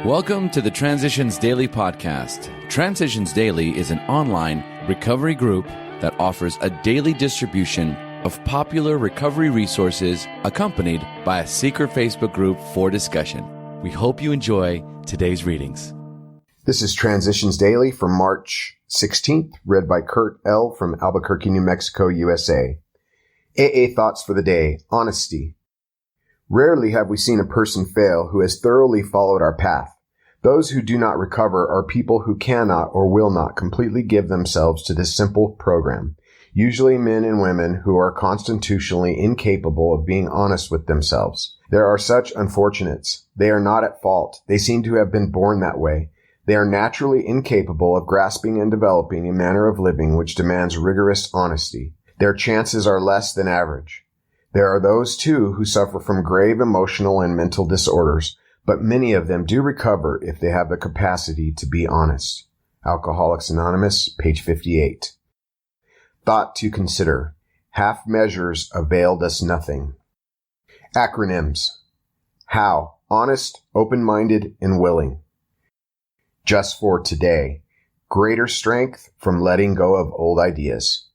Welcome to the Transitions Daily podcast. Transitions Daily is an online recovery group that offers a daily distribution of popular recovery resources accompanied by a secret Facebook group for discussion. We hope you enjoy today's readings. This is Transitions Daily for March 16th, read by Kurt L. from Albuquerque, New Mexico, USA. AA thoughts for the day: honesty. Rarely have we seen a person fail who has thoroughly followed our path. Those who do not recover are people who cannot or will not completely give themselves to this simple program. Usually men and women who are constitutionally incapable of being honest with themselves. There are such unfortunates. They are not at fault. They seem to have been born that way. They are naturally incapable of grasping and developing a manner of living which demands rigorous honesty. Their chances are less than average. There are those, too, who suffer from grave emotional and mental disorders, but many of them do recover if they have the capacity to be honest. Alcoholics Anonymous, page 58. Thought to consider: half measures availed us nothing. Acronyms: HOW, honest, open-minded, and willing. Just for today: greater strength from letting go of old ideas.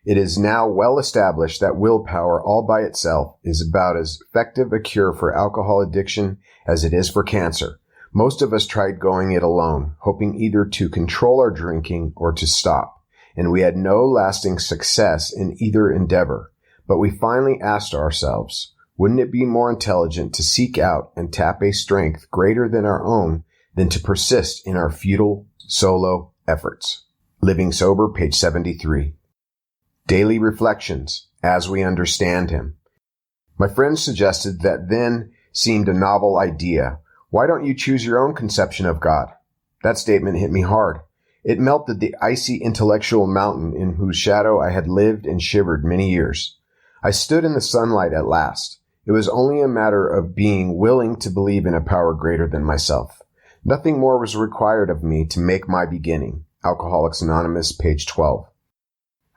It is now well established that willpower all by itself is about as effective a cure for alcohol addiction as it is for cancer. Most of us tried going it alone, hoping either to control our drinking or to stop, and we had no lasting success in either endeavor. But we finally asked ourselves, wouldn't it be more intelligent to seek out and tap a strength greater than our own than to persist in our futile solo efforts? Living Sober, page 73. Daily Reflections, as we understand Him. My friend suggested that then seemed a novel idea. Why don't you choose your own conception of God? That statement hit me hard. It melted the icy intellectual mountain in whose shadow I had lived and shivered many years. I stood in the sunlight at last. It was only a matter of being willing to believe in a power greater than myself. Nothing more was required of me to make my beginning. Alcoholics Anonymous, page 12.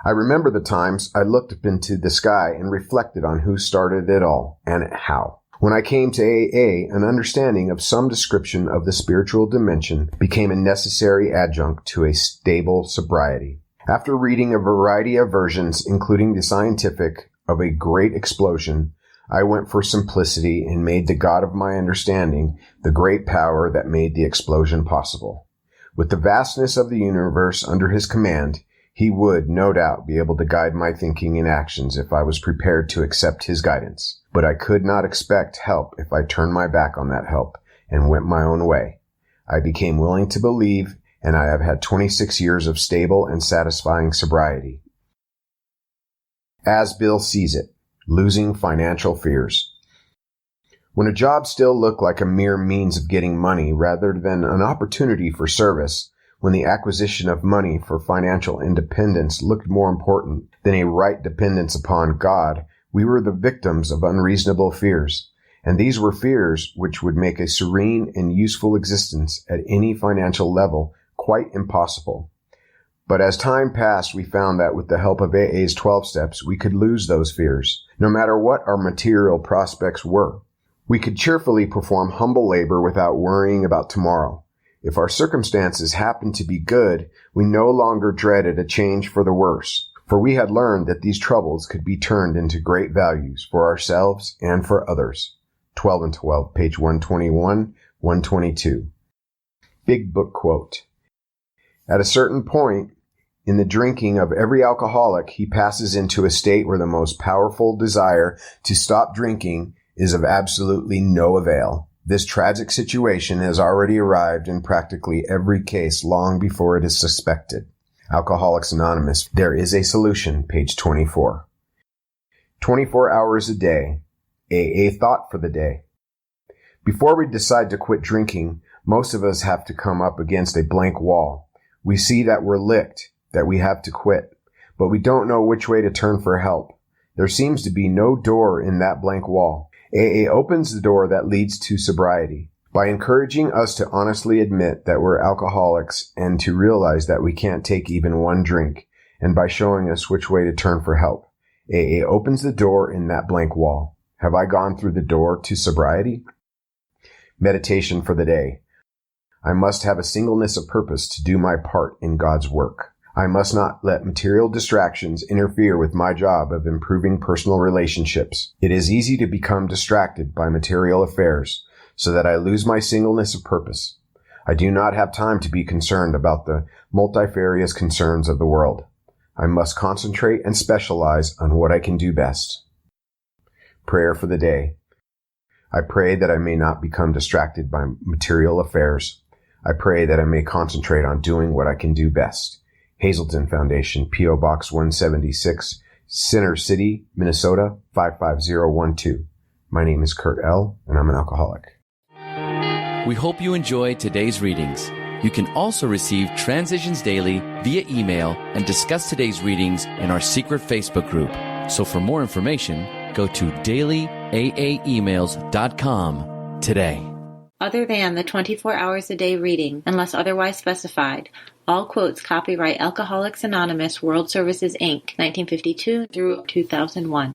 I remember the times I looked up into the sky and reflected on who started it all and how. When I came to AA, an understanding of some description of the spiritual dimension became a necessary adjunct to a stable sobriety. After reading a variety of versions, including the scientific of a great explosion, I went for simplicity and made the God of my understanding the great power that made the explosion possible. With the vastness of the universe under His command, He would, no doubt, be able to guide my thinking and actions if I was prepared to accept His guidance. But I could not expect help if I turned my back on that help and went my own way. I became willing to believe, and I have had 26 years of stable and satisfying sobriety. As Bill sees it: losing financial fears. When a job still looked like a mere means of getting money rather than an opportunity for service, when the acquisition of money for financial independence looked more important than a right dependence upon God, we were the victims of unreasonable fears. And these were fears which would make a serene and useful existence at any financial level quite impossible. But as time passed, we found that with the help of AA's 12 steps, we could lose those fears, no matter what our material prospects were. We could cheerfully perform humble labor without worrying about tomorrow. If our circumstances happened to be good, we no longer dreaded a change for the worse, for we had learned that these troubles could be turned into great values for ourselves and for others. 12 and 12, page 121, 122. Big Book quote. At a certain point in the drinking of every alcoholic, he passes into a state where the most powerful desire to stop drinking is of absolutely no avail. This tragic situation has already arrived in practically every case long before it is suspected. Alcoholics Anonymous, There is a Solution, page 24. 24 hours a day. AA thought for the day. Before we decide to quit drinking, most of us have to come up against a blank wall. We see that we're licked, that we have to quit, but we don't know which way to turn for help. There seems to be no door in that blank wall. AA opens the door that leads to sobriety by encouraging us to honestly admit that we're alcoholics and to realize that we can't take even one drink, and by showing us which way to turn for help. AA opens the door in that blank wall. Have I gone through the door to sobriety? Meditation for the day. I must have a singleness of purpose to do my part in God's work. I must not let material distractions interfere with my job of improving personal relationships. It is easy to become distracted by material affairs, so that I lose my singleness of purpose. I do not have time to be concerned about the multifarious concerns of the world. I must concentrate and specialize on what I can do best. Prayer for the day. I pray that I may not become distracted by material affairs. I pray that I may concentrate on doing what I can do best. Hazelton Foundation, P.O. Box 176, Center City, Minnesota, 55012. My name is Kurt L., and I'm an alcoholic. We hope you enjoyed today's readings. You can also receive Transitions Daily via email and discuss today's readings in our secret Facebook group. So for more information, go to dailyaaemails.com today. Other than the 24 hours a day reading, unless otherwise specified, all quotes copyright Alcoholics Anonymous World Services, Inc., 1952 through 2001.